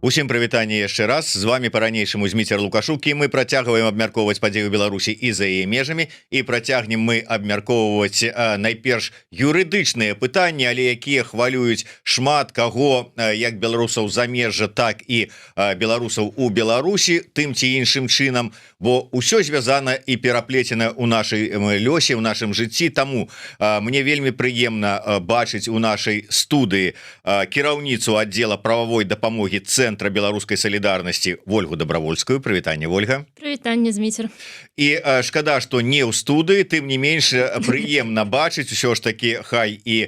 Усім прывітанне яшчэ раз, з вами по-ранейшаму Зміцер Лукашук, і мы працягваем абмяркоўваць падзею Беларусі і за яе межамі, і працягнем мы абмяркоўваць найперш юрыдычныя пытанні, але якія хвалююць шмат каго, як беларусаў замежжа, так і беларусаў у Беларусі тым ці іншым чынам, бо ўсё звязана і пераплецена ў нашай лёсе, ў нашым жыцці. Таму мне вельмі прыемна бачыць у нашай студыі кіраўніцу аддзела прававой дапамогі Центра беларускай салідарнасці Ольгу Добравольскую. Прывітанне, Ольга. Прывітанне, Зміцер. І шкада, што не ў студыі, тым не менш прыемна бачыць усё ж такі хай і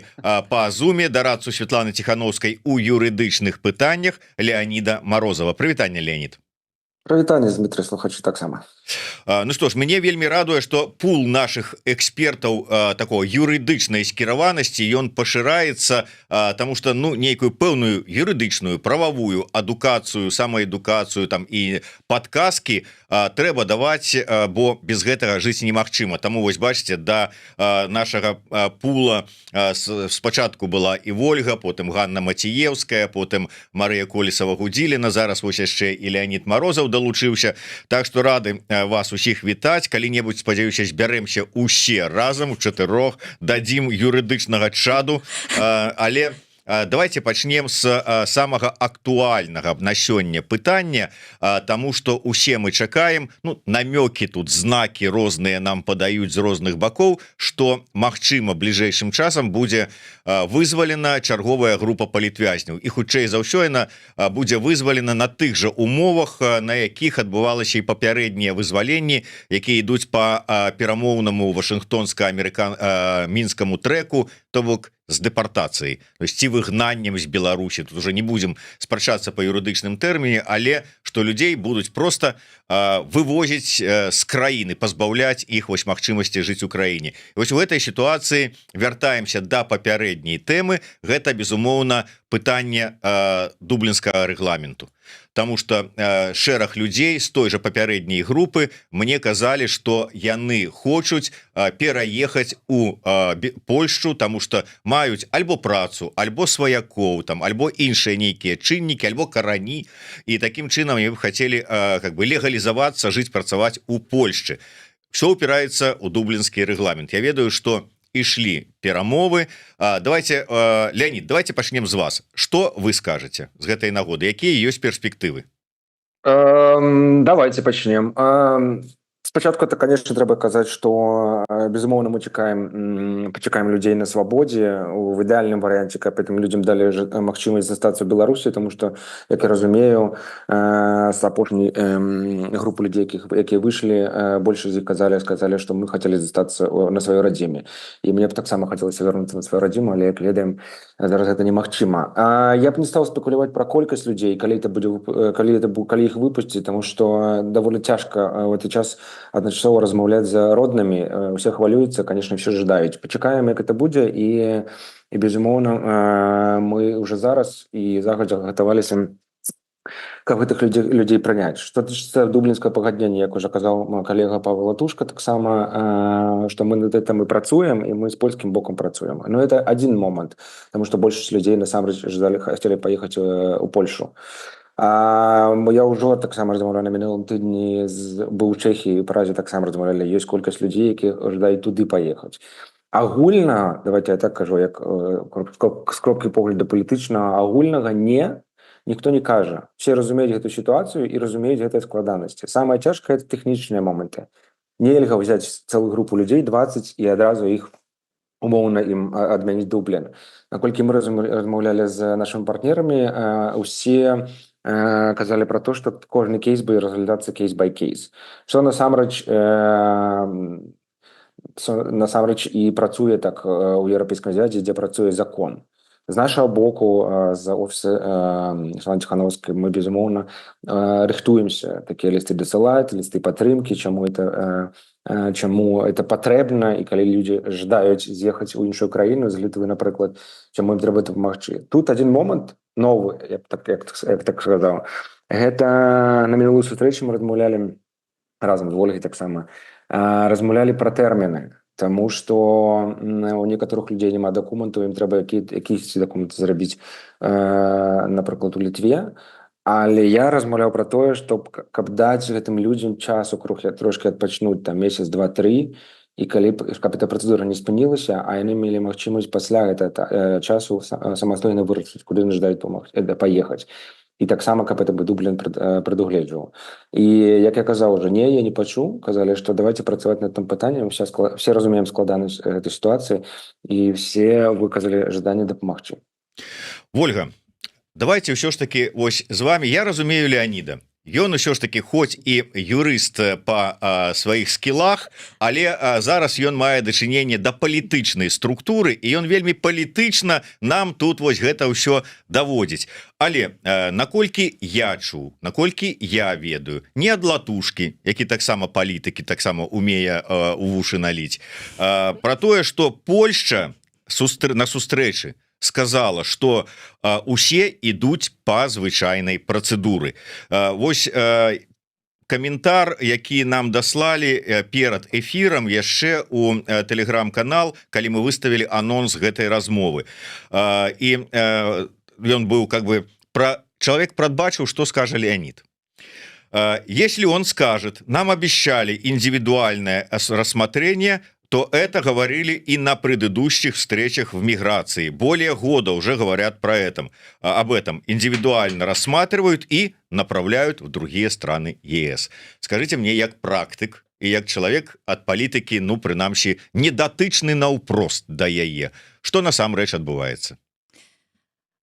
па зуме дарадцу Святланы Ціхановскай у юрыдычных пытаннях Леаніда Марозава. Прывітанне, Леонид. Прывітанне, Дмітрый, слухачы таксама. Ну што ж, мяне вельмі радуе, што пул нашых экспертаў такого юрыдычнай скіраванасці ён пашыраецца, таму што нейкую пэўную юрыдычную прававую адукацыю, самаадукацыю там і падказкі трэба даваць, бо без гэтага жыць немагчыма. Таму вось бачыце, да нашага пула спачатку была і Вольга, потым Ганна Маціеўская, потым Марыя Колесава-Гудзіліна, зараз вось яшчэ і Леонид Марозаў далучыўся. Так што рады вас усіх вітаць, калі-небудзь, спадзяюся, збяремся усе разам у чатырох, дадзім юрыдычнага чаду, але давайте пачнем з самага актуальнага на сёння пытання, таму што усе мы чакаем, намёкі тут, знакі розныя нам падаюць з розных бакоў, што магчыма бліжэйшым часам будзе вызвалена чарговая група палітвязняў, і хутчэй за ўсё яна будзе вызвалена на тых жа умовах, на якіх адбывалася і папярэднія вызваленні, якія ідуць па перамоўнаму вашынгтонска-мінскаму трэку, то бок з дэпартацыяй, то есть ці выгнаннем з Беларусі. Тут уже не будзем спрачацца па юрыдычным тэрміне, але што людзей будуць проста вывозіць з краіны, пазбаўляць іх вось магчымасці жыць у краіне. І вось у гэтай сітуацыі вяртаемся да папярэдняй тэмы, гэта безумоўна пытанне дублінскага рэгламенту. Таму што шэраг людзей з той жа папярэдняй групы мне казалі, што яны хочуць пераехаць у Польшчу, таму што маюць альбо працу, альбо сваякоў, там, альбо іншыя нейкія чыннікі, альбо карані, і такім чынам я б хацелі легалізавацца, жыць, працаваць у Польшчы. Всё упіраецца ў дублінскі рэгламент. Я ведаю, што ішлі перамовы. Давайте, Леонид, давайте пачнем з вас. Што вы скажаце з гэтай нагоды? Якія ёсць перспектывы? Давайте пачнем. Спачатку, это, конечно, трэба казаць, што безумоўна мы пачакаем людзей на свабодзе у ідэальным варыянце, каб гэтым людзям далі магчымасць застацца ў Беларусі, тому што, як я разумею, з апошняй групы людзей, якія выйшлі, большасць з іх сказалі, што мы хацелі застацца на сваёй радзіме. І мне б таксама хацелася вярнуцца на сваю радзіму, але, як ведаем, зараз гэта немагчыма. Я б не стаў спекуляваць пра колькасць людзей, калі іх выпусцяць, таму што даволі цяжка ў гэты час адначасова размаўляць з роднымі, усе хвалююцца, конечно, все жадаюць. Пачакаем, як это будзе, і безумоўна, мы уже зараз і загадзя гатаваліся, каб гэтых людзей прыняць. Што тычыцца дублінскага пагаднення, як уже казаў калега Павел Латушка, таксама, што мы над гэтым і працуем, і мы з польскім бокам працуем. Но это адзін момант, таму што большасць людзей насамрэч хацелі паехаць у Польшу. Я ўжо таксама размаўляю на мінулым тыдні, быў у Чэхіі, Празе таксама размаўлялі, ёсць колькасць людзей, якія жадаюць туды паехаць. Агульна, давайте я так кажу, як з кропкі погляду палітычнага, агульнага ніхто не кажа. Все разумеюць гэту сітуацыю і разумеюць гэтай складанасці. Самае цяжкае — это тэхнічныя моманты. Нельга ўзяць цэлую групу людзей, 20, і адразу іх умоўна ім адмяніць Дублін. Наколькі мы размаўлялі з нашымі партнерамі, усе казалі пра то, што кожны кейс будзе разглядацца кейс-бай-кейс. Што насамрэч і працуе так у Еўрапейскім Звязе, дзе працуе закон. З нашага боку, з офісу Святланы Ціхановскай, мы, безумоўна, рыхтуемся. Такія лісты дасылаюць, лісты падтрымкі, чаму это патрэбна, і калі людзі жадаюць з'ехаць у іншую краіну, з Літвы, напрыклад, чаму ім трэба дапамагчы. Тут адзін момант новы, я б так сказаў. Гэта на мінулую сустрэчу мы размаўлялі разам з Ольгай таксама, размаўлялі пра тэрміны. Таму што у некаторых людзей няма дакументаў, ім трэба якісь дакументы зрабіць, напрыклад, у Літве. Але я размаўляў пра тое, што каб даць гэтым людзям часу трошкі адпачнуць там месяц, 2-3, і каб эта працэдура не спынілася, а яны мелі магчымасць пасля гэтага часу самастойна вырашыць, куды яны жадаюць паехаць. І таксама, каб это бы Дублін прадугледжваў. І, як я казаў уже, я не пачуў, казалі, што давайте працаваць над тым пытаннем, все разумеем складанасць гэтай сітуацыі, і все выказалі жаданне дапамагчы. Вольга, давайте ўсё ж таки вось з вами, я разумею Леаніда. Ён усё ж таки хоць і юрыст па сваіх скілах, але зараз ён мае дачыненне да палітычнай структуры, і ён вельмі палітычна нам тут вось гэта ўсё даводзіць. Але наколькі я чуў, наколькі я ведаю, не ад Латушкі, які таксама палітыкі, таксама умее у вушы наліць, пра тое, што Польшча на сустрэчы сказала, что усе ідуць па звычайнай працэдуры. Вось каментар, які нам даслалі перад эфірам яшчэ у тэлеграм-канал, калі мы выставілі анонс гэтай размовы. І ён быў как бы чалавек прадбачыў, што скажа Леонид. Если он скажет, нам обещали индивидуальное рассмотрение, то это говорили и на предыдущих встречах в миграции. Более года уже говорят об этом. Индивидуально рассматривают и направляют в другие страны ЕС. Скажите мне, як практик и як человек от политики, ну, принамсі, недатычны наўпрост да яе, что насамрэч адбываецца?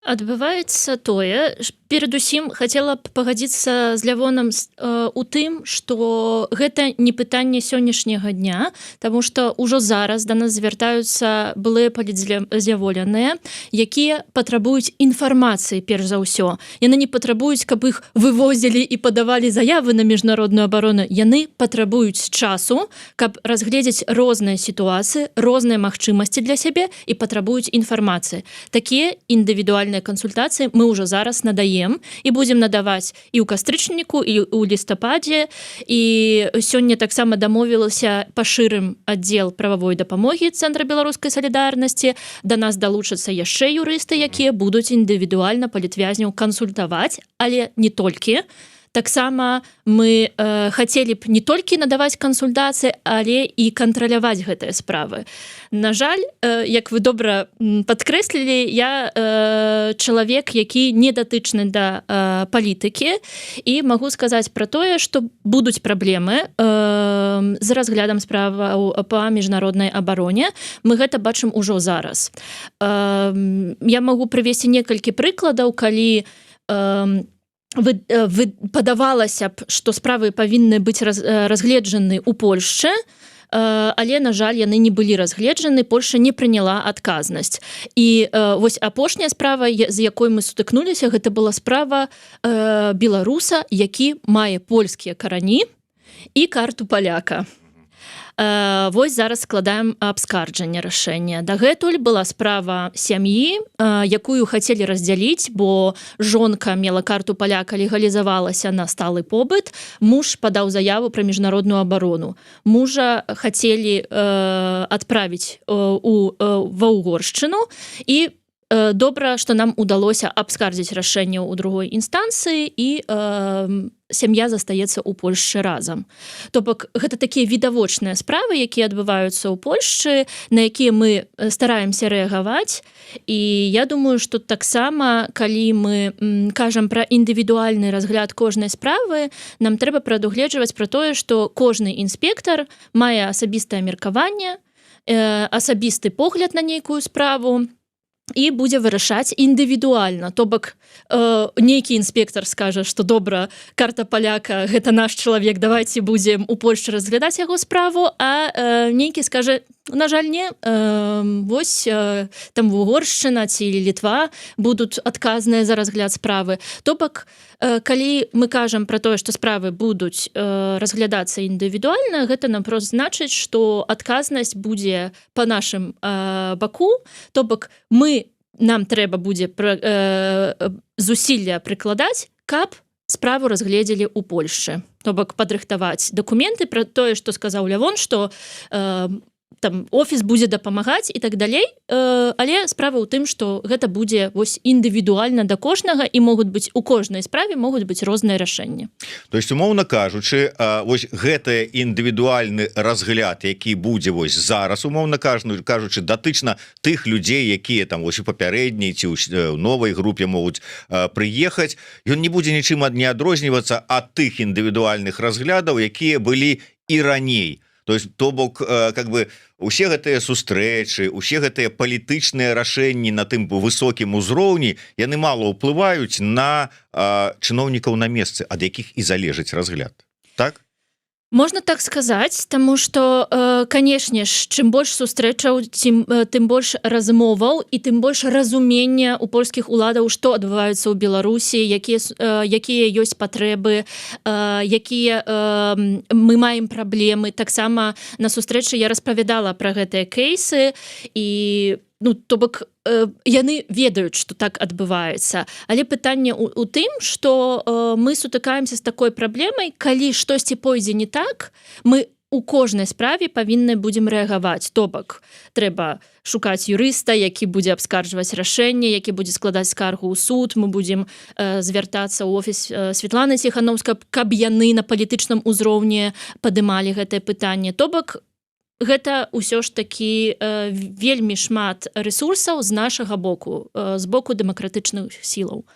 Адбываецца тое, перадусім хацела б пагадзіцца з Лявонам у тым, што гэта не пытанне сённяшняга дня, таму што ўжо зараз да нас звяртаюцца былыя палітзняволеныя, якія патрабуюць інфармацыі перш за ўсё. Яны не патрабуюць, каб іх вывозілі і падавалі заявы на міжнародную абарону. Яны патрабуюць часу, каб разгледзець розныя сітуацыі, розныя магчымасці для сябе і патрабуюць інфармацыі. Такія індывідуальныя кансультацыі мы ўжо зараз надаем і будзем надаваць і ў кастрычніку, і ў лістападзе. І сёння таксама дамовілася пашырым аддзел прававой дапамогі Цэнтра беларускай салідарнасці. Да нас далучацца яшчэ юрысты, якія будуць індывідуальна палітвязняў кансультаваць, але не толькі. Таксама мы хацелі б не толькі надаваць кансультацыі, але і кантраляваць гэтыя справы. На жаль, як вы добра падкрэслілі, я чалавек, які не датычны да палітыкі, і магу сказаць пра тое, што будуць праблемы з разглядам справаў па міжнароднай абароне. Мы гэта бачым ужо зараз. Я магу прывесці некалькі прыкладаў, калі падавалася б, што справы павінны быць разгледжаны ў Польшчы, але, на жаль, яны не былі разгледжаны, Польша не прыняла адказнасць. І вось апошняя справа, з якой мы сутыкнуліся, гэта была справа беларуса, які мае польскія карані і карту паляка. Вось зараз складаем абскарджанне рашэння. Дагэтуль была справа сям'і, якую хацелі раздзяліць, бо жонка мела карту паляка, легалізавалася на сталы побыт, муж падаў заяву пра міжнародную абарону. Мужа хацелі адправіць ва Угоршчыну, і добра, што нам удалося абскардзіць рашэнне ў другой інстанцыі, і сям'я застаецца ў Польшчы разам. То бок, гэта такія відавочныя справы, якія адбываюцца ў Польшчы, на якія мы стараемся рэагаваць. І я думаю, што таксама, калі мы кажам пра індывідуальны разгляд кожнай справы, нам трэба прадугледжваць пра тое, што кожны інспектар мае асабістае меркаванне, асабісты погляд на нейкую справу, і будзе вырашаць індывідуальна. То бок, нейкі інспектар скажа, што добра, карта паляка, гэта наш чалавек, давайце будзем у Польшчы разглядаць яго справу, а нейкі скажа, на жаль, не, вось там Угоршчына ці Літва будуць адказныя за разгляд справы. То бок, калі мы кажам пра тое, што справы будуць разглядацца індывідуальна, гэта напрост значыць, што адказнасць будзе па нашым баку, то бок нам трэба будзе зусілля прыкладаць, каб справу разгледзелі ў Польшчы. То бок, падрыхтаваць дакументы пра тое, што сказаў Лявон, што там офіс будзе дапамагаць і так далей, але справа ў тым, што гэта будзе вось індывідуальна да кожнага і могуць быць у кожнай справе могуць быць розныя рашэнні. То есть умоўна кажучы, вось гэты індывідуальны разгляд, які будзе вось зараз умоўна кажучы датычна тых людзей, якія там вось у папярэдняй ці ў новай групе могуць прыехаць, ён не будзе нічым не адрознівацца ад тых індывідуальных разглядаў, якія былі і раней. То есть то бок как бы усе гэтыя сустрэчы, усе гэтыя палітычныя рашэнні на тым высокім узроўні, яны мала ўплываюць на чыноўнікаў на месцы, ад якіх і залежыць разгляд. Так? Можна так сказаць, таму што, канешне ж, чым больш сустрэчаў, тым больш размоваў і тым больш разумення ў польскіх уладаў, што адбываецца ў Беларусі, якія ёсць патрэбы, якія мы маем праблемы. Таксама на сустрэчы я распавядала пра гэтыя кейсы і то бок яны ведаюць, што так адбываецца. Але пытанне ў тым, што мы сутыкаемся з такой праблемай, калі штосьці пойдзе не так, мы у кожнай справе павінны будзем рэагаваць. То бок трэба шукаць юрыста, які будзе абскарджваць рашэнне, які будзе складаць скаргу ў суд, мы будзем звяртацца ў офіс Святланы Ціханаўскай, каб яны на палітычным узроўні падымалі гэтае пытанне. То бок гэта ўсё ж такі вельмі шмат рэсурсаў з нашага боку, з боку дэмакратычных сілаў.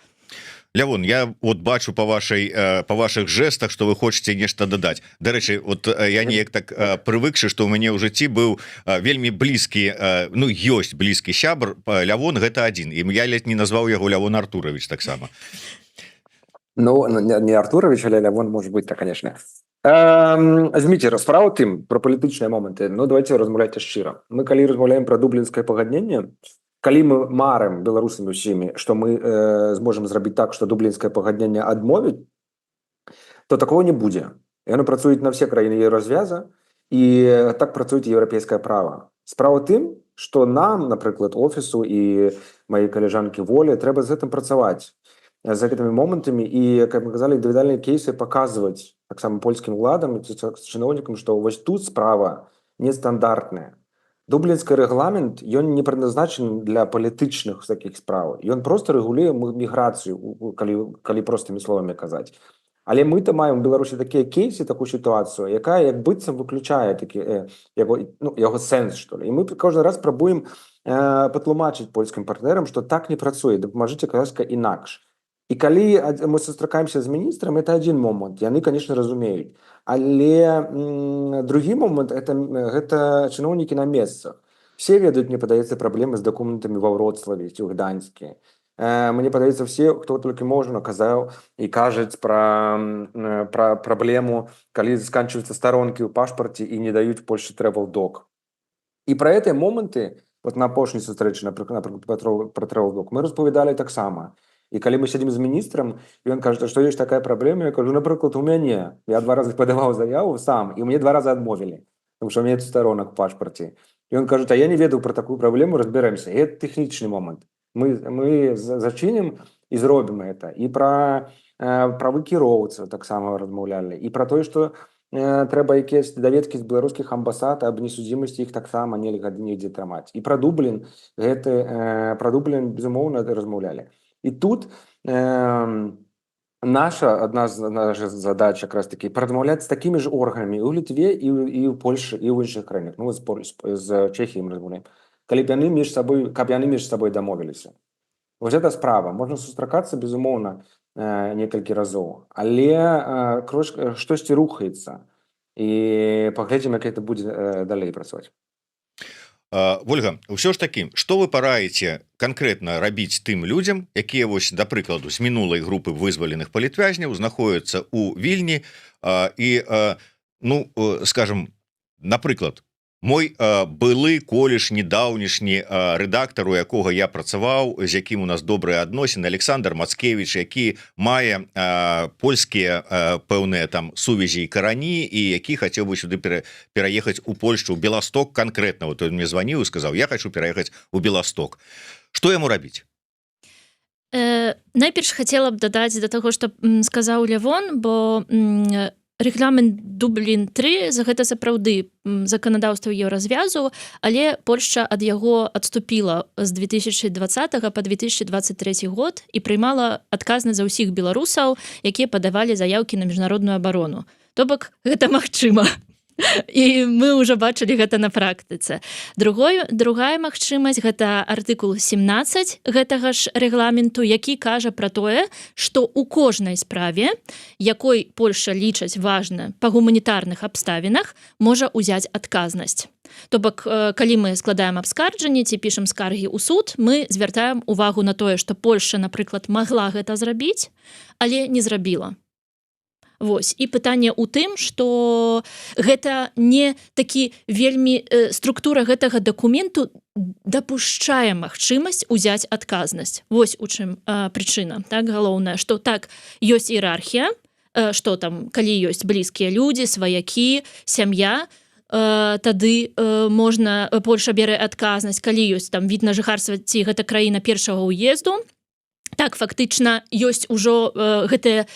Лявон, я вот бачу по ваших жестах, что вы хочаце нешта дадаць. Дарэчы, вот я неяк так прывыкшы, што ў мяне ў жыцці быў вельмі блізкі, ну ёсць блізкі сябр, Лявон гэта адзін, і я ледзь не назваў яго Лявон Артурович таксама. Ну, не Артурович, але Лявон может быть, так, конечно. Зміце, справа тым пра палітычныя моманты. Ну, давайте размаўляць шчыра. Мы калі размаўляем пра дублінскае пагадненне, калі мы марым беларусамі усімі, што мы зможам зрабіць так, што дублінскае пагадненне адмовіць, то такого не будзе. Яно працуюць на все краіны Еўразвяза, і так працуюць еўрапейскае права. Справа тым, што нам, напрыклад, офісу і маёй калежанкі Волі трэба з гэтым працаваць, з гэтымі момантамі, і, як мы казалі, індывідуальныя кейсы паказваць таксама польскім уладам і чыноўнікам, што вось тут справа нестандартная. Дублінскі рэгламент, ён не прадназначаны для палітычных такіх справ. Ён проста рэгулюе міграцыю, калі простымі словамі казаць. Але мы-то маем у Беларусі такія кейсы, такую сітуацыю, якая як быццам выключае яго сэнс, што ли. І мы кожны раз спрабуем патлумачыць польскім партнерам, што так не працуе, дапамажыце, казка, інакш. І калі мы сустракаемся з міністрам, это адзін момант, яны, конечно, разумеюць. Але другі момант, гэта чыноўнікі на месцах. Все ведаюць, мне падаецца, праблемы з дакументамі ва Вроцлаве ці ў Гданьскі. Мне падаецца, все, хто толькі можна, казаў і кажуць пра праблему, калі сканчваюцца старонкі ў пашпарце і не даюць в Польшчы travel-dog. І пра гэтыя моманты, вот на апошняй сустрэчы, напрыклад, пра travel-dog, мы распавядалі таксама. І калі мы сядзім з міністрам, і ён кажа, што ёсць такая праблема, я кажу, напрыклад, у мяне. Я 2 разы падаваў заяву сам, і мне 2 разы адмовілі, тому што у мяне старонак у пашпарце. І ён кажа, а я не ведаў пра такую праблему, разбярэмся. І гэта тэхнічны момант. Мы зачынім і зробім гэта. І пра правы кіроўцаў таксама размаўлялі. І пра тое, што трэба якісь даведкі з беларускіх амбасад аб несудзімасці іх таксама нельга нідзе трымаць. І пра Дублін, безумоўна, размаўлялі. І тут одна з наших задач якраз таки размаўляць з такімі ж органамі і ў Літве, і ў Польшы, і ў іншых краінах. Ну, з Чэхіяй мы размаўляем. Каб яны між сабой дамовіліся. Вось гэта справа. Можна сустракацца, безумоўна, некалькі разоў. Але штосьці рухаецца. І паглядзім, як гэта будзе далей працаваць. Вольга, ўсё ж такі, што вы параіце канкрэтна рабіць тым людзям, якія вось, да прыкладу, з мінулай групы вызваленых палітвязняў знаходзяцца ў Вільні і, ну, скажем, напрыклад, мой былы колішні даўнішні рэдактар, у якога я працаваў, з якім у нас добрыя адносіны, Александр Мацкевіч, які мае польскія пэўныя там сувязі і карані, і які хацеў бы сюды пераехаць у Польшчу, у Беласток канкрэтна. Вот он мне званіў і сказаў, я хочу пераехаць у Беласток. Што яму рабіць? Найперш хацела б дадаць да таго, што сказаў Лявон, бо рэгламент Дублін-3 за гэта сапраўды заканадаўства еўразвязу, але Польшча ад яго адступіла з 2020 па 2023 год і прыймала адказнасць за ўсіх беларусаў, якія падавалі заяўкі на міжнародную абарону. То бок гэта магчыма. І мы ўжо бачылі гэта на практыцы. Другая магчымасць гэта артыкул 17 гэтага ж рэгламенту, які кажа пра тое, што ў кожнай справе, якой Польша лічаць важна па гуманітарных абставінах, можа ўзяць адказнасць. То бок, калі мы складаем абскарджанні ці пішам скаргі ў суд, мы звяртаем увагу на тое, што Польша, напрыклад, магла гэта зрабіць, але не зрабіла. Вось. І пытанне ў тым, што гэта не такі вельмі структура гэтага дакументу дапушчае магчымасць узяць адказнасць. Вось у чым прычына. Так, галоўнае, што так, ёсць іерархія, што там, калі ёсць блізкія людзі, сваякі, сям'я, тады можна, Польша бярэ адказнасць, калі ёсць там від на жыхарства ці гэта краіна першага ўезду. Так, фактычна ёсць ужо гэтыя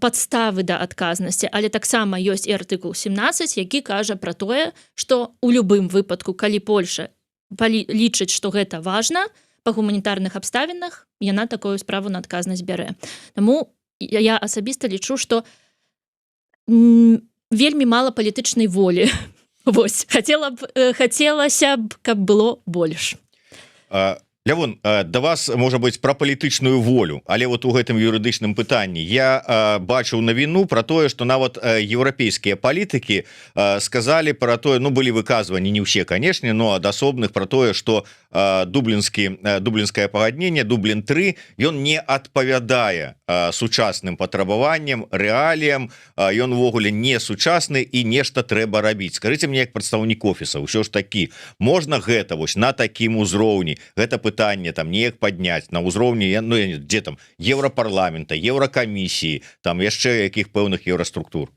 падставы да адказнасці, але таксама ёсць і артыкул 17, які кажа пра тое, што ў любым выпадку, калі Польша лічыць, што гэта важна, па гуманітарных абставінах яна такую справу на адказнасць бярэ. Таму я асабіста лічу, што вельмі мала палітычнай волі. Вось, хацелася б, каб было больш. Лявон, да вас, можа быць, пра палітычную волю, але вот у гэтым юрыдычным пытанні я бачыў навіну пра тое, што нават еўрапейскія палітыкі сказалі пра тое, ну, былі выказванні, не ўсе, канешне, но ад асобных пра тое, што дублінскае пагадненне, Дублін-3, ён не адпавядае сучасным патрабаванням, рэаліям, ён увогуле не сучасны і нешта трэба рабіць. Скажыце мне, як прадстаўнік офіса, ўсё ж такі, можна гэта вось на такім узроўні, гэта пытанне там неяк падняць на ўзроўні, ну, дзе там, Еўрапарламента, Еўракамісіі, там яшчэ якіх пэўных еўраструктур?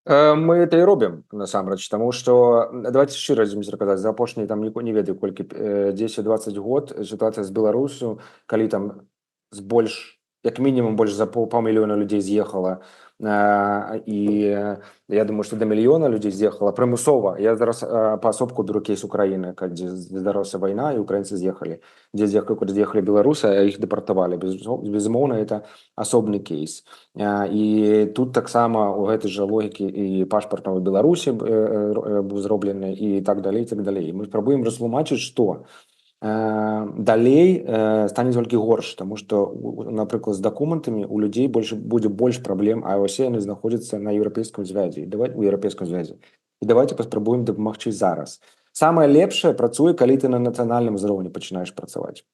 Мы это і робім насамрэч, тому што давайте шчыра сказаць, за апошні там не ведаю колькі 10-20 год сітуацыя з Беларусю, калі там з больш, як мінімум больш за паўмільёна людзей з'ехала, і я думаю, што да мільёна людзей з'ехала прымусова. Я зараз паасобку беру кейс Украіны, дзе здарылася вайна і украінцы з'ехалі, дзе з'ехалі беларусы, а іх дэпартавалі. Безумоўна, это асобны кейс. І тут таксама у гэтай жа логікі і пашпарт новай Беларусі быў зроблены і так далей, і так далей. Мы спрабуем растлумачыць, што далей стане толькі горш, тому што, напрыклад, з дакументамі у людзей будзе больш праблем, а ўсе яны знаходзяцца на еўрапейскім звязе, у еўрапейскім звязе. І давайте паспрабуем дапамагчы зараз. Самае лепшае працуе, калі ты на нацыянальным узроўні пачынаеш працаваць.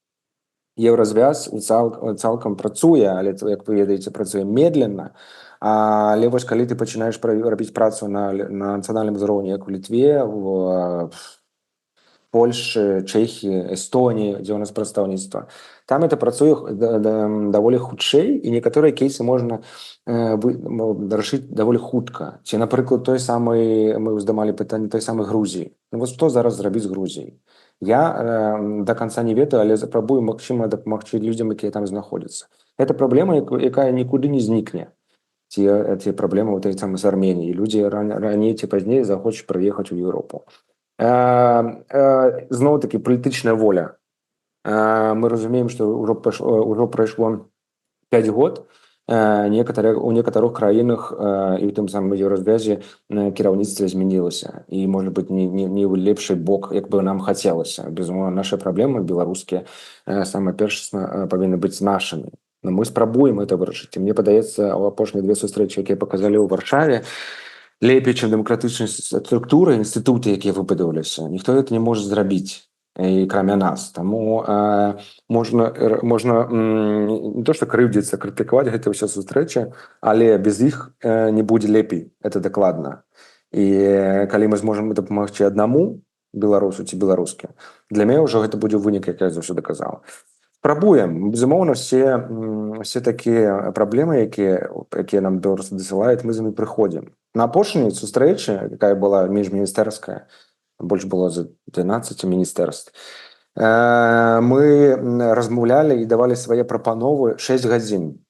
Еўразвяз цалкам працуе, але, як вы ведаеце, працуе медленно, але вось калі ты пачынаеш рабіць працу на нацыянальным узроўні, як у Літве, в Польшы, Чэхіі, Эстоніі, дзе ў нас прадстаўніцтва. Там это працуе даволі хутчэй, і некаторыя кейсы можна рашыць даволі хутка. Ці, напрыклад, мы ўздымалі пытанне той самай Грузіі. Ну, вось што зараз зрабіць з Грузіяй? Я да канца не ведаю, але спрабую магчыма дапамагчы людзям, якія там знаходзяцца. Гэта праблема, якая нікуды не знікне. Ці праблема ў той самай з Арменіяй. Людзі раней ці пазней захочуць прыехаць у Еўропу. Зноў-такі палітычная воля. Мы разумеем, што ўжо прайшло 5 год. У некаторых краінах і ў тым самым еўразвязе кіраўніцтва змянілася. І, можа быць, не ў лепшы бок, як бы нам хацелася. Безумоўна, нашы праблемы беларускія самае першасна павінны быць нашымі. Но мы спрабуем это вырашыць. Мне падаецца, у апошнія 2 сустрэчы, якія паказалі ў Варшаве, лепей, чым дэмакратычныя структуры, інстытуты, якія выбудаваліся. Ніхто гэта не можа зрабіць, і крамя нас. Таму можна не то, што крыўдзіцца, крытыкаваць гэта ўсе сустрэчы, але без іх не будзе лепей, это дакладна. І калі мы зможам дапамагчы аднаму беларусу ці беларускі, для мяне ўжо гэта будзе вынік, як я заўсёды казаў. Спрабуем. Безумоўна, все такія праблемы, якія нам беларусы дасылаюць, мы з імі прыходзім. На апошняй сустрэчы, якая была міжміністэрская, больш было за 12 міністэрств, мы размаўлялі і давалі свае прапановы 6 гадзін.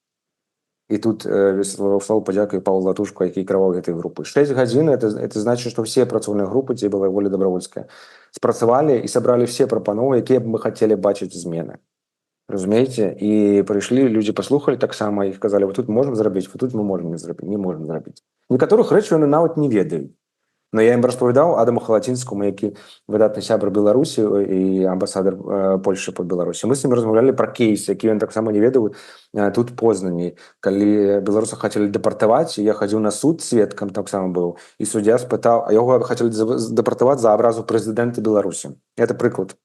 І тут слова падзяку Павлу Латушку, які кіраваў гэтай групы. 6 гадзін это значит, што ўсе працоўныя групы, дзе была Воля Добравольская, спрацавалі і сабралі все прапановы, якія б мы хацелі бачыць змены. Разумееце? І прыйшлі, людзі паслухалі таксама і казалі, вот тут можам зрабіць, вот тут мы можам не можам зрабіць. Некаторых рэчаў яны нават не ведаюць. Но я ім распавядаў Адаму Халацінскому, які выдатны сябр Беларусі і амбасадар Польшчы па Беларусі. Мы з ім размаўлялі пра кейс, які ён таксама не ведаў тут Познані. Калі беларуса хацелі дэпартаваць, я хадзіў на суд, сведкам таксама быў, і суддзя спытаў, а яго хацелі дэпартаваць за абразу прэзідэнта Беларусі. Это прыклад,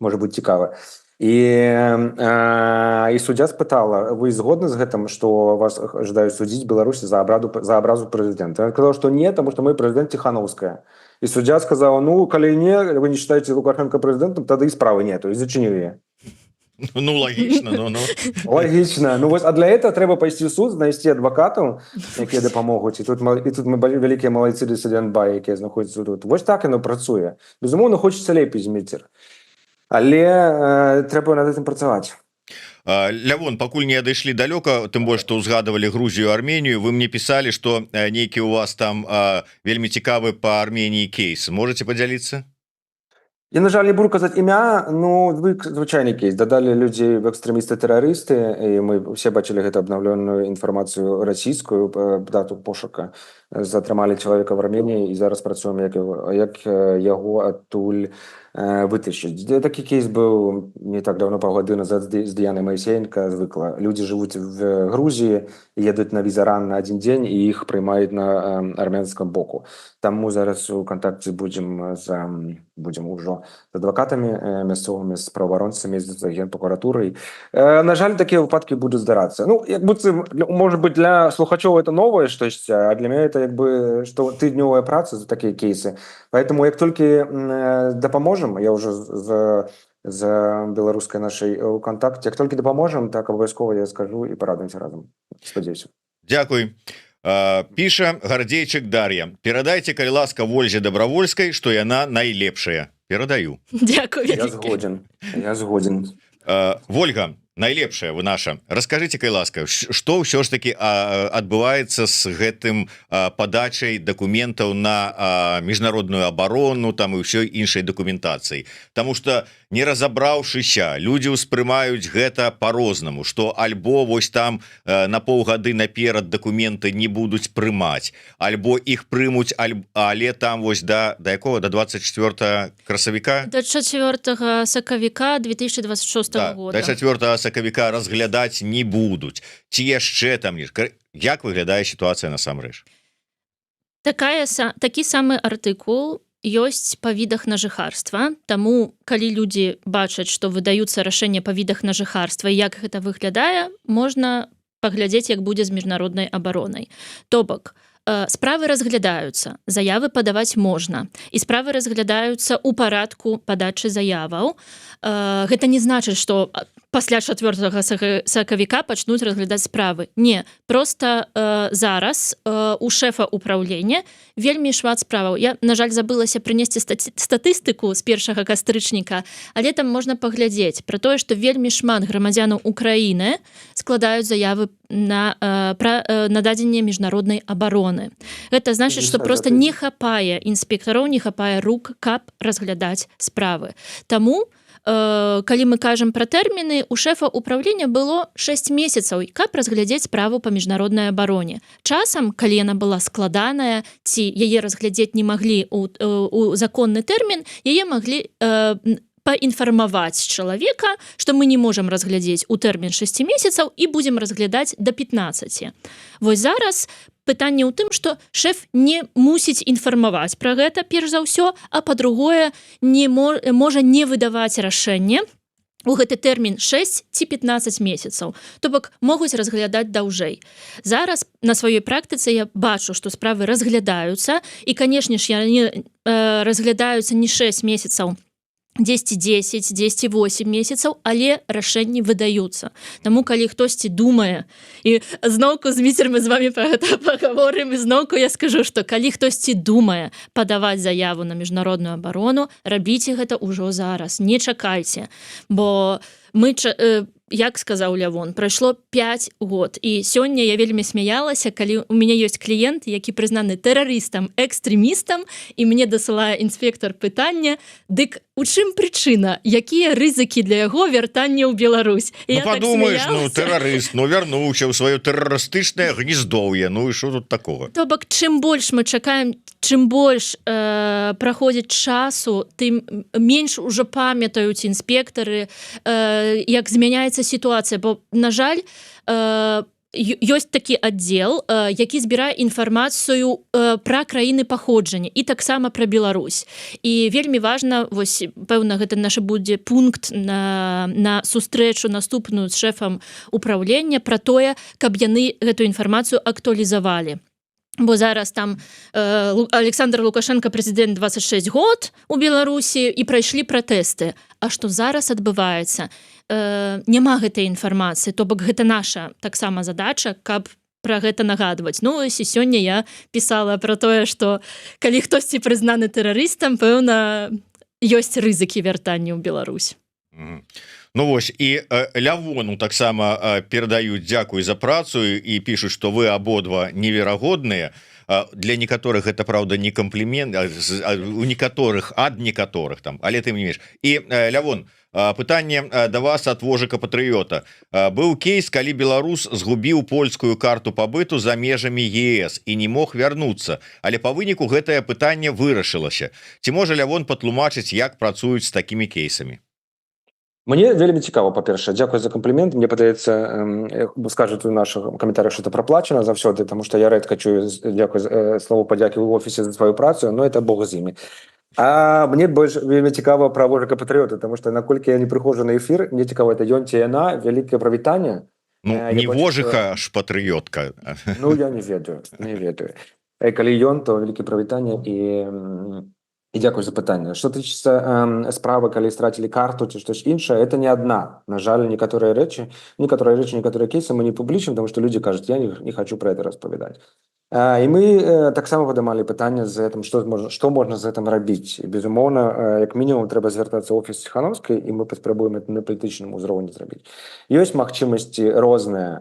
можа быць цікавы. І суддзя спытала, вы згодны з гэтым, што вас жадаюць судзіць Беларусі за абразу прэзідэнта? Ён сказаў, што не, таму што мой прэзідэнт Ціханаўская. І суддзя сказаў, ну, калі не, вы не считаете Лукашенко прэзідэнтам, тады і справы нету, і зачынілі яе. Ну, логічна, Логічна. Ну, вось, а для этого трэба пайсці ў суд, знайсці адвакатаў, якія дапамогуць. І тут мы вялікія малайцы дысідэнт-бай, якія знаходзяцца тут. Вось так яно працуе. Безумоўна, хочацца лепей, Зміцер. Але трэба над гэтым працаваць. Лявон, пакуль не адышлі далёка, тым больш што ўзгадывалі Грузію, Арменію, вы мне пісалі, што нейкі у вас там вельмі цікавы па Арменіі кейс. Можаце падзяліцца? Я, на жаль, не буду казаць імя, ну, звычайны кейс. Дадалі людзей в экстрэмісты-тэрарысты, і мы все бачылі гэту абнаўленую інфармацыю расійскую, дату пошука. Затрымалі чалавека в Арменіі і зараз працуем, як яго адтуль вытащить. Такі кейс быў не так давно, паўгады назад з Дыянай Маісеенка звыкла. Людзі жывуць в Грузіі, едуць на візаран на адзін дзень і іх прыймаюць на армянскім боку. Таму зараз у кантакце будзем ўжо з адвакатамі мясцовымі, з праваабаронцамі, з генпракуратурай. На жаль, такія выпадкі будуць здарацца. Ну, як будто, может быть, для слухачоў это новое штосьці, а для мяне это як бы што тыднёвая праца за такія кейсы. Поэтому як толькі дапаможам, я уже за беларускай нашай у контакте, як толькі дапаможам, так абавязкова я скажу і парадуемся разам. Спадзяюся. Дзякуй. Піша Гардзейчык Дар'я. Перадайце, калі ласка, Вользе Добравольскай, што яна найлепшая. Перадаю. Дзякуй. Я згоден. Вольга, найлепшая вы наша. Раскажыце, калі ласка, што ўсё ж таки адбываецца з гэтым падачай дакументаў на міжнародную абарону там і ўсёй іншай дакументацыі. Таму што не разабраўшыся, людзі ўспрымаюць гэта по-рознаму, што альбо вось там на паўгады наперад дакументы не будуць прымаць, альбо іх прымуць, але там вось да якога, до 24 красавіка? До 4 сакавіка 2026 года. До 4 сакавіка разглядаць не будуць. Ці яшчэ там не... Як выглядае сітуацыя насамрэч? Такі самы артыкул ёсць па відах на жыхарства. Таму, калі людзі бачаць, што выдаюцца рашэнні па відах на жыхарства, як гэта выглядае, можна паглядзець, як будзе з міжнароднай абаронай. То бок, справы разглядаюцца, заявы падаваць можна, і справы разглядаюцца ў парадку падачы заяваў. Гэта не значыць, што пасля 4 сакавіка пачнуць разглядаць справы. Не, просто зараз у шэфа ўпраўлення вельмі шмат справаў. Я, на жаль, забылася прынесці статыстыку з 1 кастрычніка, але там можна паглядзець пра тое, што вельмі шмат грамадзянаў Украіны складаюць заявы на дадзенне міжнароднай абароны. Гэта значыць, што проста не хапае інспектараў, не хапае рук, каб разглядаць справы. Таму, калі мы кажам пра тэрміны, у шэфа ўпраўлення было 6 месяцаў, каб разглядзець справу па міжнароднай абароне. Часам, калі яна была складаная, ці яе разглядзець не маглі у законны тэрмін, яе маглі паінфармаваць чалавека, што мы не можам разглядзець у тэрмін 6 месяцаў і будзем разглядаць да 15. Вось зараз пытанне ў тым, што шэф не мусіць інфармаваць пра гэта, перш за ўсё, а па-другое, можа не выдаваць рашэнне у гэты тэрмін 6 ці 15 месяцаў. То бок, могуць разглядаць даўжэй. Зараз на сваёй практыцы я бачу, што справы разглядаюцца, і, канешне ж, яны разглядаюцца не 6 месяцаў, 10, 8 месяцаў, але рашэнні выдаюцца. Таму, калі хтосьці думае, і зноўку з Міцером мы з вами пра гэта паговорым, і зноўку я скажу, што калі хтосьці думае падаваць заяву на міжнародную абарону, рабіце гэта ўжо зараз, не чакайце, бо мы як сказаў Лявон, прайшло 5 год і сёння я вельмі смяялася, калі у мяне ёсць кліент, які прызнаны тэрарыстам, экстрэмістам, і мне дасылае інспектор пытання: дык у чым прычына, якія рызыкі для яго вяртання ў Беларусь? І Ну подумаешь, ну тэрарыст, ну вярнуўся ў сваё тэрарыстычнае гнездоўе, ну і што тут такого? То бок, чым больш мы чакаем, чым больш праходзіць часу, тым менш ужо памятаюць інспектары, як змяняецца сітуацыя, бо, на жаль, ёсць такі аддзел, які збірае інфармацыю пра краіны паходжання і таксама пра Беларусь. І вельмі важна, вось, пэўна, гэта наш будзе пункт на сустрэчу наступную з шэфам управлення пра тое, каб яны гэту інфармацыю актуалізавалі. Бо зараз там Александр Лукашенко прэзідэнт 26 год у Беларусі і прайшлі пратэсты. А што зараз адбываецца? Няма гэтай інфармацыі, то бок гэта наша таксама задача, каб пра гэта нагадваць. Ну, ось і сёння я пісала пра тое, што калі хтосьці прызнаны тэрарыстам, пэўна, ёсць рызыкі вяртання ў Беларусь. Ну вось, і Лявону таксама перадаюць дзякуй за працу і пішуць, што вы абодва неверагодныя. Для некаторых гэта, праўда, не камплімент, у некаторых, ад некаторых там, але тым не менш. І, Лявон, пытанне да вас ад вожыка-патрыёта. Быў кейс, калі беларус згубіў польскую карту пабыту за межамі ЕС і не мог вярнуцца, але па выніку гэтае пытанне вырашылася. Ці можа Лявон патлумачыць, як працуюць з такімі кейсамі? Мне вельмі цікава, па-першае, дзякуй за камплімент. Мне падаецца, скажуць у нашых каментарях, што это праплачана заўсёды, таму што я рэдка чую слово падзякі ў офісе за сваю працу, но это Бог з імі. А мне больш вельмі цікава пра вожыка-патрыёта, таму што наколькі я не прыходжу на эфір, мне цікава, это ён ці яна, вялікае прывітанне. Ну, не вожыха ж патрыётка. Ну, я не ведаю, не ведаю. Калі ён, то вялікае прывітанне і дзякуй за пытанне. Што тычыцца справы, калі страцілі карту ці штось іншае, это не адна. На жаль, некаторыя кейсы мы не публічым, таму што людзі кажуць, я не хочу пра это распавядаць. І мы таксама падымалі пытанне з гэтым, што можна з гэтым рабіць. Безумоўна, як мінімум трэба звяртацца ў офіс Ціхановскай, і мы паспрабуем это на палітычным узроўні зрабіць. Ёсць магчымасці розныя,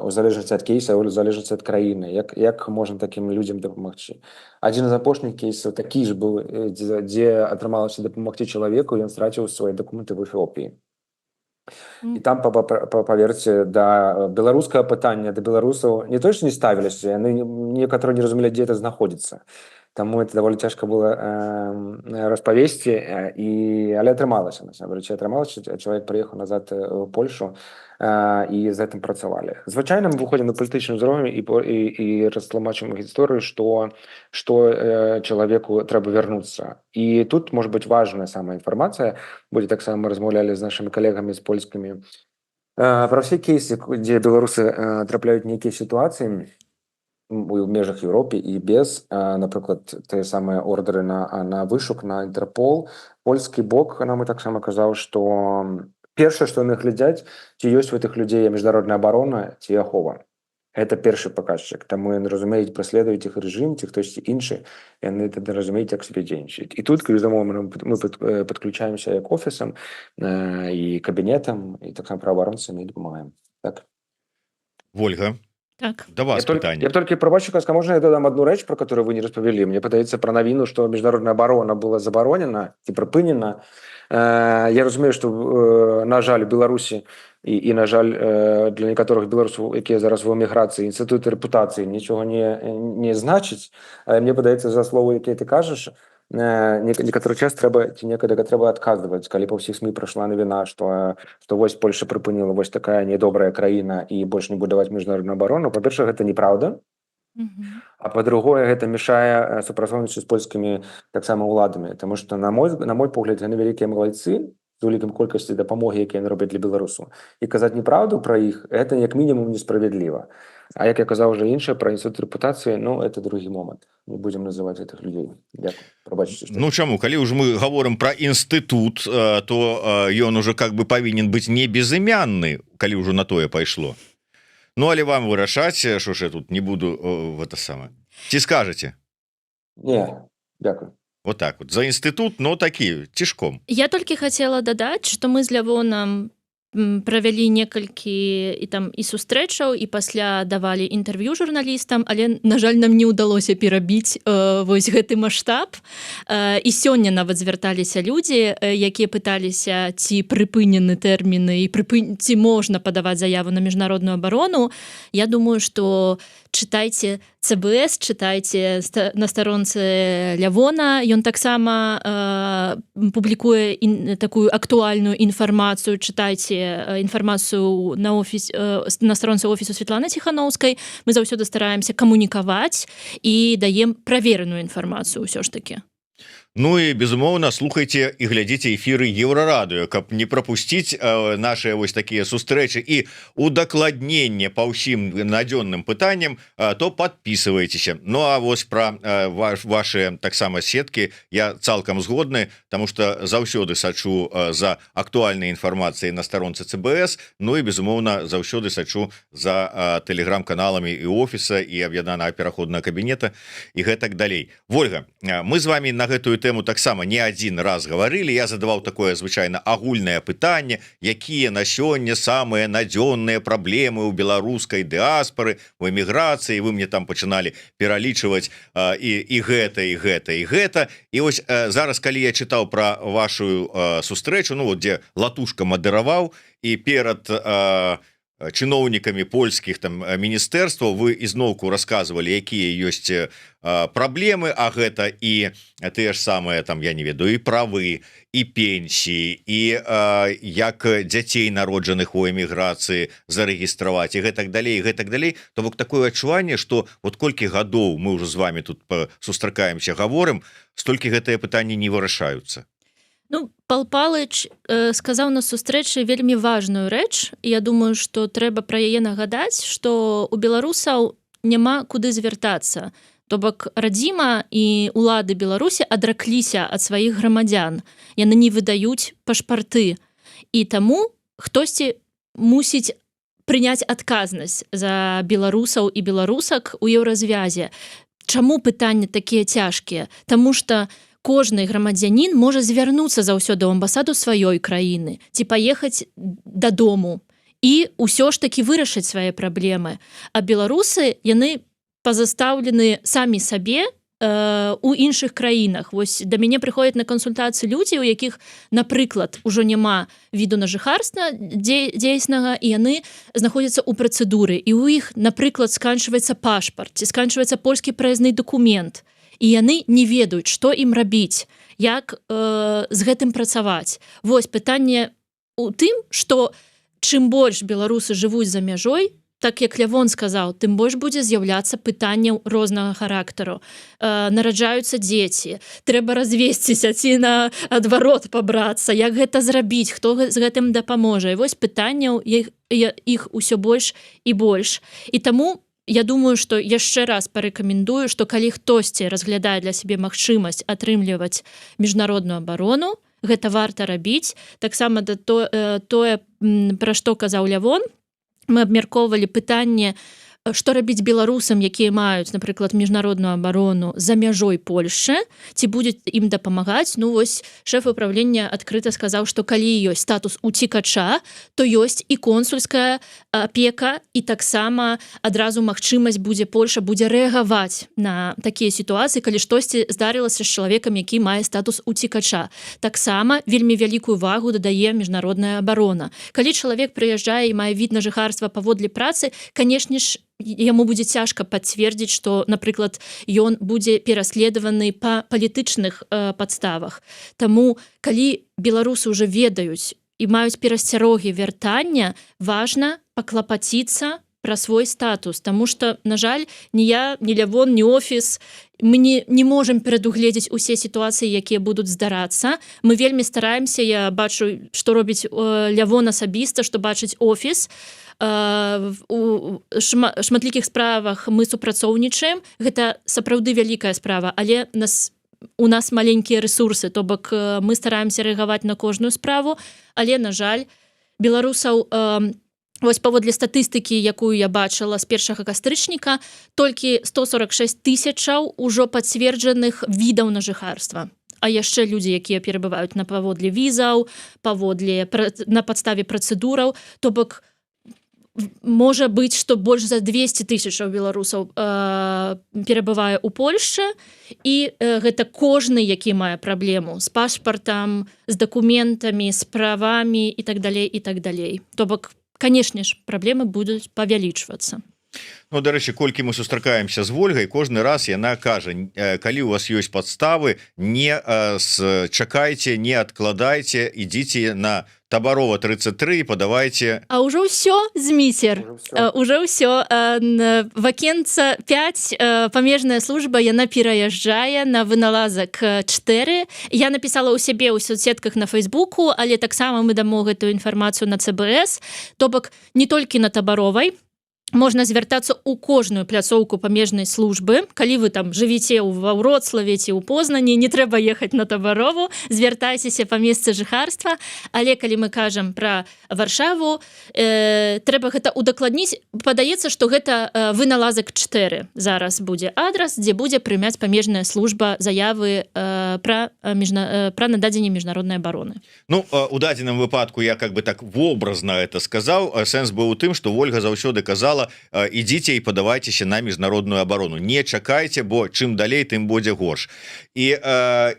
у залежнасці ад кейса, у залежнасці ад краіны, як можна такім людзям дапамагчы. Адзін з апошніх кейсаў такі ж быў, дзе атрымалася дапамагчы чалавеку, ён страціў свае дакументы в Эфіопіі. І там, паверце, да беларускага пытання, да беларусаў не то, што не ставіліся, яны некаторыя не разумелі, дзе это знаходзіцца. Таму это даволі цяжка было распавесці, але атрымалася. Насамрэч, атрымалася, чалавек прыехаў назад у Польшу, і з гэтым працавалі. Звычайна мы выходзім на палітычны ўзровень і растлумачым гісторыю, што чалавеку трэба вярнуцца. І тут можа быць важная самая інфармацыя. Будзе таксама, мы размаўлялі з нашымі калегамі, з польскімі. Пра ўсе кейсы, дзе беларусы трапляюць нейкія сітуацыі у межах Еўропы і без, напрыклад, тыя самыя ордары на вышук, на Інтэрпол. Польскі бок нам і таксама казаў, што першае, што яны глядзяць, ці ёсць у гэтых людзей міжнародная абарона, ці ахова. Гэта першы паказчык. Таму яны разумеюць, праследуюць іх рэжым, ці хтосьці іншы, яны тады разумеюць, як сябе дзейнічаюць. І тут, безумоўна, мы падключаемся як офісам і кабінетам, і таксама праваабаронцам і дапамагаем. Так. Вольга, Так. да вас пытанне. Я толькі прабачу, можна я дадам одну рэч, пра которую вы не распавялі. Мне падаецца пра навіну, што міжнародная абарона была забаронена ці прыпынена. Я разумею, што, на жаль, Беларусі і на жаль, для некаторых беларусаў, якія зараз у эміграцыі, інстытут рэпутацыі нічога не значыць. Але мне падаецца, за словы, якія ты кажаш, некаторы час трэба ці некага трэба адказваць, калі па ўсіх СМІ прайшла навіна, што вось Польша прыпыніла, вось такая недобрая краіна і больш не будаваць міжнародную абарону. Па-першае, гэта неправда. А па-другое, гэта мешае супрацоўнічаць з польскімі таксама ўладамі, таму што на мой погляд, яны вялікія малайцы з вялікай колькасці дапамогі, якія яны робяць для беларусаў. І казаць неправду пра іх, гэта як мінімум несправядліва. А як я казаў уже іншае пра інстытут рэпутацыі, ну, это другі момант. Не будзем называць гэтых людзей. Дякую. Прабачце, што... Ну, чаму? Калі ўжо мы гаворым пра інстытут, то ён уже как бы павінен быць не безымянны, калі ўжо на тое пайшло. Ну, але вам вырашаць, што ж я тут не буду гэта самае. Ці скажаце? Не, дякую. Вот так вот. За інстытут, но такі, цішком. Я толькі хацела дадаць, што мы з Лявонам правялі некалькі і сустрэчаў і пасля давалі інтэрв'ю журналістам, але на жаль нам не ўдалося перабіць вось гэты маштаб. І сёння нават звярталіся людзі, якія пыталіся, ці прыпынены тэрміны і ці можна падаваць заяву на міжнародную абарону. Я думаю, што чытайце ЦБС, чытайце на старонцы Лявона, ён таксама публікуе такую актуальную інфармацыю, чытайце інфармацыю на старонцы офісу Светланы Ціханаўскай. Мы заўсёды стараемся камунікаваць і даем правереную інфармацыю ўсё ж такі. Ну і безумоўна слухайце і глядзіце эфіры Еўрарадыё, каб не прапусціць нашыя вось такія сустрэчы і удакладненне па ўсім надзённым пытанням, то подписывайтеся. Ну а вось пра ваши таксама сеткі я цалкам згодны, тому что заўсёды сачу за актуальнай інфармацыяй на старонцы ЦБС, ну і безумоўна заўсёды сачу за тэлеграм-каналамі і офіса і аб'яднанага пераходнага кабінета і гэтак далей. Вольга, мы з вами на гэтую тэму таксама не один раз гаварылі. Я задаваў такое звычайна агульнае пытанне, якія на сёння самыя надзённыя праблемы ў беларускай дыаспары, у эміграцыі. Вы мне там пачыналі пералічваць і гэта, і гэта, і гэта. І вось зараз, калі я чытаў пра вашу сустрэчу, ну вот дзе Латушка мадэраваў, і перад чыноўнікамі польскіх там міністэрстваў вы ізноўку расказвалі, якія ёсць праблемы, а гэта і тыя ж самыя там, я не ведаю, і правы, і пенсіі, і як дзяцей народжаных у эміграцыі зарэгістраваць і гэтак далей, і гэтак далей. То бок такое адчуванне, што вот колькі гадоў мы ўжо з вами тут сустракаемся, гаворым, столькі гэтыя пытанні не вырашаюцца. Ну, Пал Палыч сказаў на сустрэчы вельмі важную рэч. Я думаю, што трэба пра яе нагадаць, што у беларусаў няма куды звяртацца. То бок радзіма і ўлады Беларусі адракліся ад сваіх грамадзян. Яны не выдаюць пашпарты. І таму хтосьці мусіць прыняць адказнасць за беларусаў і беларусак у еўразвязе. Чаму пытанні такія цяжкія? Таму што кожны грамадзянін можа звярнуцца заўсёды ў амбасаду сваёй краіны ці паехаць дадому і ўсё ж такі вырашыць свае праблемы. А беларусы, яны пазастаўлены самі сабе у іншых краінах. Вось да мяне прыходзяць на кансультацыі людзі, у якіх, напрыклад, ужо няма віду на жыхарства дзейснага, і яны знаходзяцца ў працэдуры. І ў іх, напрыклад, сканчваецца пашпарт, ці сканчваецца польскі праязны дакумент. І яны не ведаюць, што ім рабіць, як з гэтым працаваць. Вось пытанне у тым, што чым больш беларусы жывуць за мяжой, так як Лявон сказаў, тым больш будзе з'яўляцца пытанняў рознага характару. Нараджаюцца дзеці, трэба развесціся ці наадварот пабрацца, як гэта зрабіць, хто з гэтым дапаможа. І вось пытанняў іх усё больш і больш. І таму я думаю, што яшчэ раз парэкамендую, што калі хтосьці разглядае для сябе магчымасць атрымліваць міжнародную абарону, гэта варта рабіць. Таксама тое, пра што казаў Лявон, мы абмяркоўвалі пытанне, што рабіць беларусам, якія маюць, напрыклад, міжнародную абарону за мяжой Польшчы, ці будзе ім дапамагаць. Ну вось шэф управлення адкрыта сказаў, што калі ёсць статус уцікача, то ёсць і консульская апека, і таксама адразу магчымасць Польша будзе рэагаваць на такія сітуацыі, калі штосьці здарылася з чалавекам, які мае статус уцікача. Таксама вельмі вялікую увагу дадае міжнародная абарона. Калі чалавек прыязджае і мае від на жыхарства паводле працы, канешне ж, яму будзе цяжка пацвердзіць, што, напрыклад, ён будзе пераследаваны па палітычных падставах. Таму, калі беларусы ўжо ведаюць і маюць перасцярогі вяртання, важна паклапаціцца пра свой статус, таму што, на жаль, ні я, ні Лявон, ні офіс, мы не можам прадугледзець усе сітуацыі, якія будуць здарацца. Мы вельмі стараемся, я бачу, што робіць Лявон асабіста, што бачыць офіс. У шматлікіх справах мы супрацоўнічаем. Гэта сапраўды вялікая справа, але у нас маленькія ресурсы, то бок мы стараемся рэагаваць на кожную справу, але, на жаль, беларусаў, вось паводле статыстыкі, якую я бачыла з 1 кастрычніка, толькі 146 000 ужо пацверджаных відаў на жыхарства. а яшчэ людзі, якія перабываюць на паводле візаў, на падставе працэдураў, то бок можа быць, што больш за 200 тысячаў беларусаў перабывае ў Польшчы, і гэта кожны, які мае праблему з пашпартам, з дакументамі, з правамі і так далей, і так далей. То бок, канешне ж, праблемы будуць павялічвацца. Ну, дарэчы, колькі мы сустракаемся з Вольгай, кожны раз яна кажа, калі у вас ёсць падставы, не чакайце, не адкладайце, ідзіце на Табарова 33 і падавайце. А ўжо ўсё, Зміцер, ўжо ўсё. Вакенца 5, памежная служба, яна пераязджае на выналазак 4. Я напісала ў сябе ў соцсетках на Фейсбуку, але таксама мы дамо гэтую інфармацыю на ЦБС, то бок не толькі на Табаровай, можна звяртацца ў кожную пляцоўку памежнай службы. Калі вы там жывіце ва Вроцлаве ці ў Познані, не трэба ехаць на Табарову, звяртайцеся па месцы жыхарства. Але калі мы кажам пра Варшаву, трэба гэта удакладніць. Падаецца, што гэта выналазак 4 зараз будзе адрас, дзе будзе прымяць памежная служба заявы пра нададзенне міжнароднай абароны. Ну, у дадзеным выпадку я как бы так вобразна это сказаў. Сэнс быў у тым, што Вольга заўсёды казала, ідзіце і падавайцеся на міжнародную абарону, не чакайце, бо чым далей, тым будзе горш. І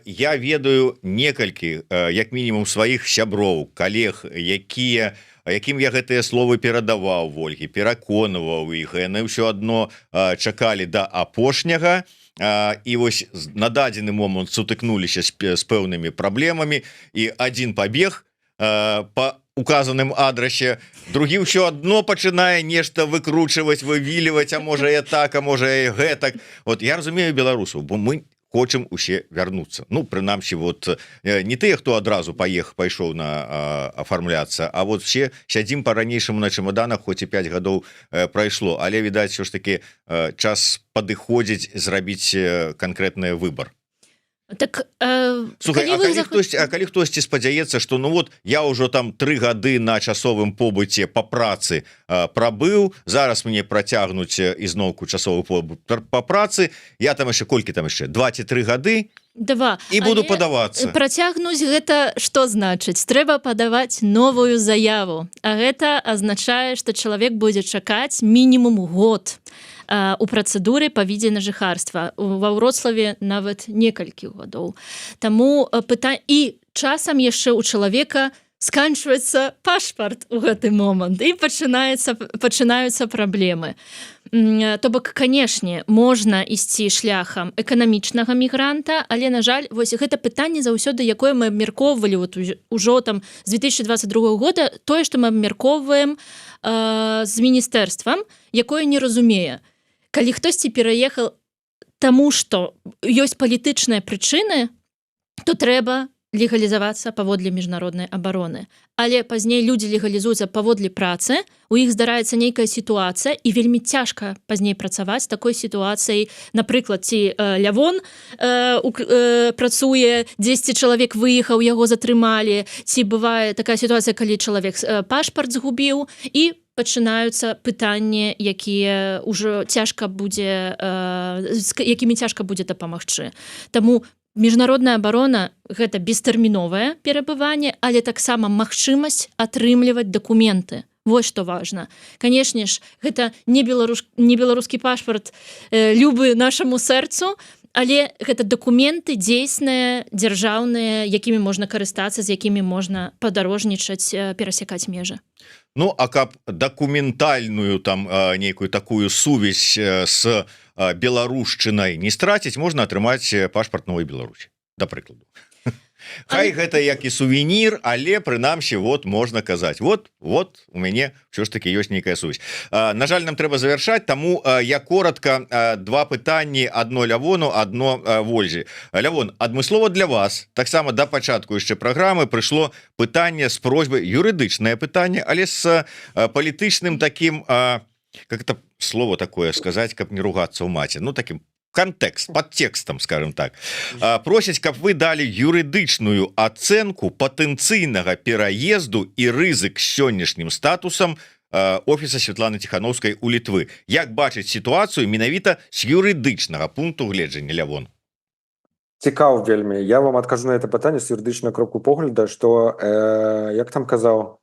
я ведаю некалькі, як мінімум, сваіх сяброў, калег, якім я гэтыя словы перадаваў Вольгі, пераконваў іх, яны ўсё адно чакалі да апошняга, і вось на дадзены момант сутыкнуліся з пэўнымі праблемамі, і адзін пабег па указаным адрасе, другі ўсё адно пачынае нешта выкручваць, вывіліваць, а можа я так, а можа я гэтак. Вот я разумею беларусаў, бо мы хочам усе вярнуцца. Ну, прынамсі, вот не тыя, хто адразу пайшоў на афармляцца, а вот все сядзім па-ранейшаму на чемоданах, хоць і 5 гадоў прайшло, але, відаць, ўсё ж такі час падыходзіць зрабіць канкрэтны выбар. Так, слухай, калі хтосьці спадзяецца, што ну вот я ўжо там 3 гады на часовым побыце па працы прабыў, зараз мне працягнуць ізноўку часовы побыт па працы, я там яшчэ колькі там яшчэ 2 ці 3 гады 2. І буду падавацца. Працягнуць гэта што значыць? Трэба падаваць новую заяву, а гэта азначае, што чалавек будзе чакаць мінімум год у працэдуры па відзе на жыхарства. Ва Вроцлаве нават некалькі гадоў. Таму і часам яшчэ ў чалавека сканчваецца пашпарт у гэты момант і пачынаюцца праблемы. То бок, канешне, можна ісці шляхам эканамічнага мігранта, але, на жаль, вось гэта пытанне заўсёды, якое мы абмяркоўвалі вот ужо там з 2022 года, тое, што мы абмяркоўваем з міністэрствам, якое не разумее. Калі хтосьці пераехаў таму, што ёсць палітычныя прычыны, то трэба легалізавацца паводле міжнароднай абароны. Але пазней людзі легалізуюцца паводле працы, у іх здараецца нейкая сітуацыя, і вельмі цяжка пазней працаваць такой сітуацыяй. Напрыклад, ці Лявон працуе, 10 чалавек выехаў, яго затрымалі, ці бывае такая сітуацыя, калі чалавек пашпарт згубіў, і пачынаюцца пытанні, якія ўжо цяжка будзе, якімі цяжка будзе дапамагчы. Таму міжнародная абарона – гэта бестэрміновае перабыванне, але таксама магчымасць атрымліваць дакументы. Вось што важна. Канешне ж, гэта не беларускі пашпарт, любы нашаму сэрцу, але гэта дакументы дзейсныя, дзяржаўныя, якімі можна карыстацца, з якімі можна падарожнічаць, перасякаць межы. Ну, а каб дакументальную там нейкую такую сувязь с беларушчынай не страціць, можна атрымаць пашпарт Новай Беларусі, да прыкладу. Хай гэта як і сувенір, але прынамсі вот можна казаць, вот у мяне ўсё ж таки ёсць нейкая сувязь. На жаль, нам трэба завяршаць, таму я коротка 2 пытанні, адно Лявону, адно Вользе. Лявон, адмыслова для вас, таксама да пачатку яшчэ праграмы прыйшло пытанне з просьбай, юрыдычнае пытанне, але з палітычным таким, как это слово такое сказаць, каб не ругацца ў маці, ну таким контекст, подтекстом, скажем так. Просяць, каб вы далі юрыдычную ацэнку патэнцыйнага пераезду і рызык з сённяшнім статусам офіса Святланы Ціхановскай у Літвы. Як бачыць сітуацыю менавіта з юрыдычнага пункту гледжання, Лявон? Цікаў вельмі. Я вам адкажу на это пытанне з юрыдычнага кроку погляда, што як там казаў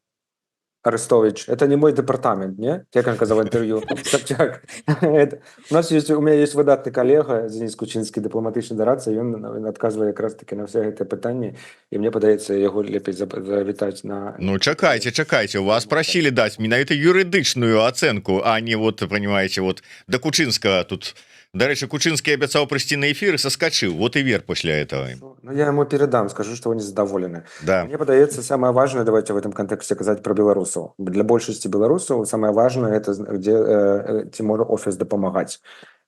Арестович, это не мой департамент, не? Як ён казаў інтэрв'ю. Собчак. У меня есть выдатны калега, Денис Кучинский, дыпламатычны дарадца, ён адказвае якраз таки на ўсе гэтыя пытанні, і мне падаецца, яго лепей завітаць на... Ну, чакайце, у вас просили даць менавіта юрыдычную ацэнку, а не вот, понимаете, вот до Кучинскага тут... Дарэчы, Кучинский абяцаў прыйсці на эфир и соскочил. Вот и вер после этого. Ну, я ему передам, скажу, что вы не задоволены. Да. Мне падаецца, самое важное, давайте в этом контексте сказать про белорусов. Для большасці белорусов самое важное, это где ці можа офіс дапамагаць.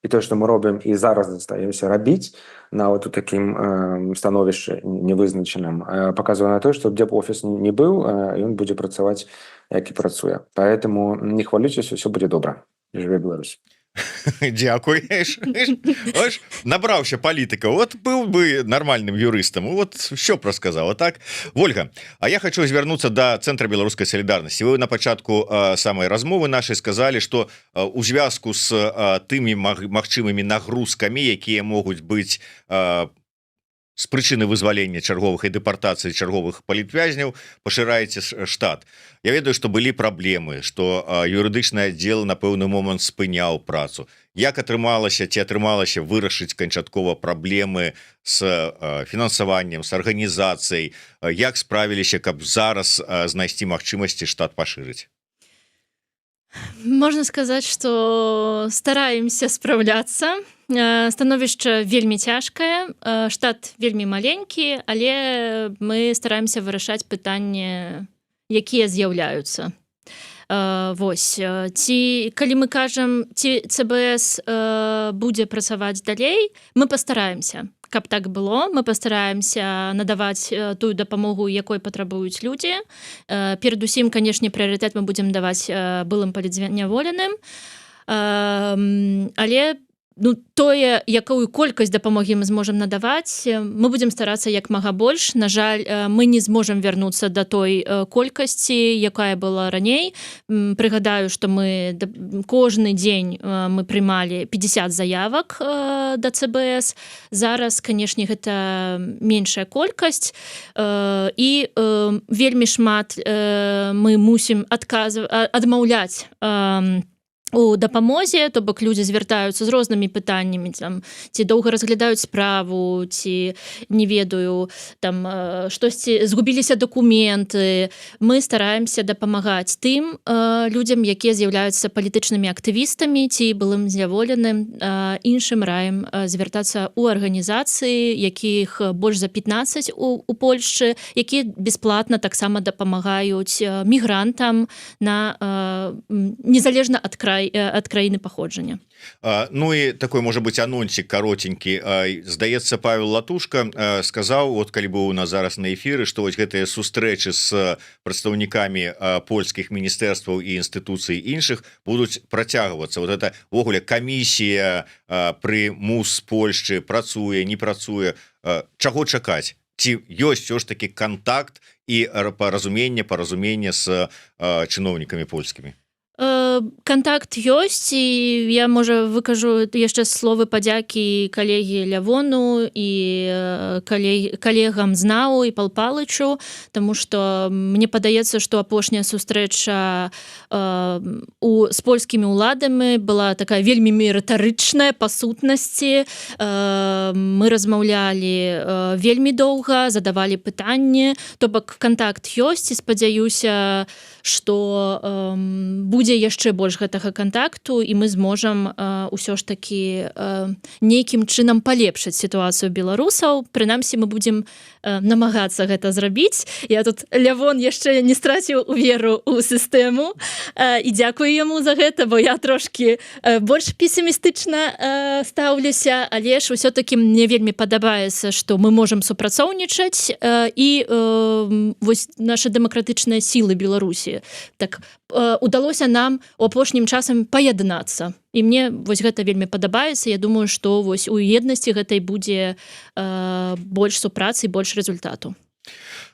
І то, что мы робім і зараз застаемся рабіць, нават у такім становішчы невызначаным, показывае на то, что где б офіс не быў, ён будзе працаваць, як і працуе. Поэтому не хвалюйтесь, все будет добра. Жыве Беларусь. Дякую. Набраўся палітыка. Вот был бы нормальным юрыстам. Вот що прасказала, так? Вольга, а я хочу звярнуцца до Центра беларускай солідарнасці. Вы на пачатку самай размовы нашай сказалі, што у звязку з тымі магчымымі нагрузкамі, якія могуць быць з прычыны вызвалення чарговых і дэпартацыі чарговых палітвязняў, пашыраеце штат. Я ведаю, што былі праблемы, што юрыдычны аддзел на пэўны момант спыняў працу. Як атрымалася ці атрымалася вырашыць канчаткова праблемы з фінансаваннем, з арганізацыяй? Як справіліся, каб зараз знайсці магчымасці штат пашырыць? Можна сказаць, што стараемся спраўляцца. Становішча вельмі цяжкае, штат вельмі маленькі, але мы стараемся вырашаць пытанні, якія з'яўляюцца. Вось, калі мы кажам, ці ЦБС будзе працаваць далей, мы пастараемся, каб так было. Мы пастараемся надаваць тую дапамогу, якой патрабуюць людзі. Перадусім, канешне, прыярытэт мы будзем даваць былым палітзняволеным, але тое, якую колькасць дапамогі мы зможам надаваць, мы будзем старацца як мага больш. На жаль, мы не зможам вярнуцца да той колькасці, якая была раней. Прыгадаю, што мы кожны дзень мы прымалі 50 заявак да ЦБС. Зараз, канешне, гэта меншая колькасць, і вельмі шмат мы мусім адмаўляць у дапамозе, то бок людзі звяртаюцца з рознымі пытаннямі, там, ці доўга разглядаюць справу, ці не ведаю, там штосьці згубіліся дакументы. Мы стараемся дапамагаць тым людзям, якія з'яўляюцца палітычнымі актывістамі ці былым зняволеным. Іншым раім звяртацца ў арганізацыі, якіх больш за 15 у Польшчы, якія бясплатна таксама дапамагаюць мігрантам незалежна ад краіны паходжання. Ну і такой, можа быць, анонсік каротенькі. Здаецца, Павел Латушка сказаў, вот калі быў у нас зараз на эфіры, што вось гэтыя сустрэчы з прадстаўнікамі польскіх міністэрстваў і інстытуцый іншых будуць працягвацца. Вот это, вогуле, камісія пры МУС Польшчы працуе, не працуе. Чаго чакаць? Ці ёсць ўсё ж такі кантакт і паразуменне з чыноўнікамі польскімі? Кантакт ёсць, і я, можа, выкажу яшчэ словы падзякі калегі Лявону і калегам Знау і Пал Палычу, таму што мне падаецца, што апошняя сустрэча з польскімі ўладамі была такая вельмі рытарычная па сутнасці. Мы размаўлялі вельмі доўга, задавалі пытанні, то бок кантакт ёсць, і спадзяюся, што будзе яшчэ больш гэтага кантакту, і мы зможам ўсё ж такі нейкім чынам палепшыць сітуацыю беларусаў. Прынамсі, мы будзем намагацца гэта зрабіць. Я тут, Лявон, яшчэ не страціў веру ў сістэму, і дзякую яму за гэта, бо я трошкі больш песімістычна стаўлюся, але ж усё-такі мне вельмі падабаецца, што мы можам супрацоўнічаць, і вось нашы дэмакратычныя сілы Беларусі. Так удалося нам у апошнім часам паяднацца. І мне вось гэта вельмі падабаецца. Я думаю, што вось у еднасці гэтай будзе больш супрацы і больш результату.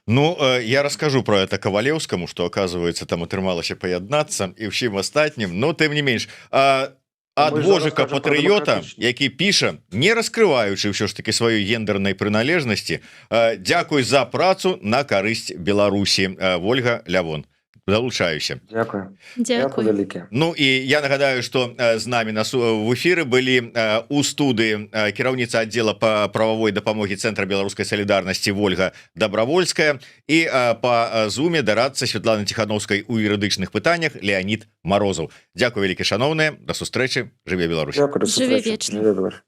Ну, я расскажу про это Ковалевскому, что, оказывается, там атрымалася паяднацца і ўсім астатнім, но тым не менш. ад Мы вожыка зараз кажам пра патрыёта, дэмакратычны. які піша, не раскрываючы ўсё ж таки сваёй гендернай прыналежнасці, дзякуй за працу на карысць Беларусі. Вольга Лявон, залучаюся. Дякую. Дзякуй. Вялікі. Ну і я нагадаю, што з намі в эфіры былі у студыі кіраўніца аддзела па прававой дапамогі Цэнтра беларускай салідарнасці Вольга Дабравольская і па зуме дарадца Святланы Ціхановскай у юрыдычных пытаннях Леонід Марозаў. Дзякуй вялікі, шаноўныя, да сустрэчы, жыве Беларусь. Дякую, до Жыве сустрэчы. вечна. Жыве Беларусь.